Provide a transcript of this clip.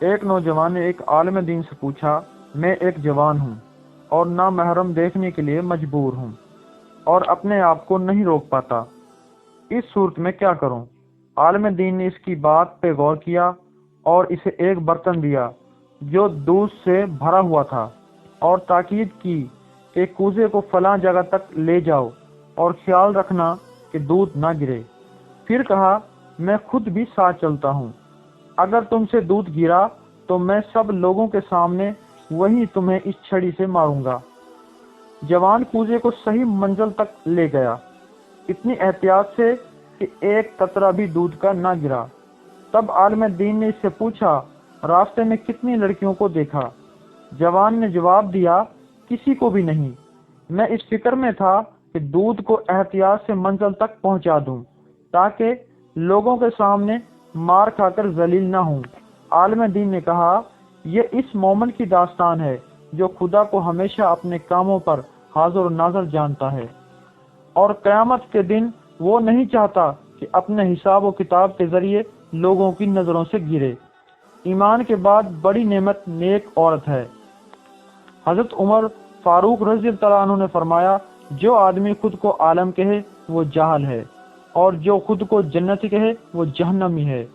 ایک نوجوان نے ایک عالم دین سے پوچھا، میں ایک جوان ہوں اور نامحرم دیکھنے کے لیے مجبور ہوں اور اپنے آپ کو نہیں روک پاتا، اس صورت میں کیا کروں؟ عالم دین نے اس کی بات پہ غور کیا اور اسے ایک برتن دیا جو دودھ سے بھرا ہوا تھا اور تاکید کی کہ کوزے کو فلاں جگہ تک لے جاؤ اور خیال رکھنا کہ دودھ نہ گرے۔ پھر کہا، میں خود بھی ساتھ چلتا ہوں، اگر تم سے دودھ گرا تو میں سب لوگوں کے سامنے وہیں تمہیں اس چھڑی سے ماروں گا۔ جوان کوزے کو صحیح منزل تک لے گیا، اتنی احتیاط سے کہ ایک قطرہ بھی دودھ کا نہ گرا۔ تب عالم دین نے اس سے پوچھا، راستے میں کتنی لڑکیوں کو دیکھا؟ جوان نے جواب دیا، کسی کو بھی نہیں، میں اس فکر میں تھا کہ دودھ کو احتیاط سے منزل تک پہنچا دوں تاکہ لوگوں کے سامنے مار کھا کر ذلیل نہ ہوں۔ عالم دین نے کہا، یہ اس مومن کی داستان ہے جو خدا کو ہمیشہ اپنے کاموں پر حاضر و ناظر جانتا ہے اور قیامت کے دن وہ نہیں چاہتا کہ اپنے حساب و کتاب کے ذریعے لوگوں کی نظروں سے گرے۔ ایمان کے بعد بڑی نعمت نیک عورت ہے۔ حضرت عمر فاروق رضی اللہ عنہ نے فرمایا، جو آدمی خود کو عالم کہے وہ جاہل ہے اور جو خود کو جنتی کہے وہ جہنمی ہے۔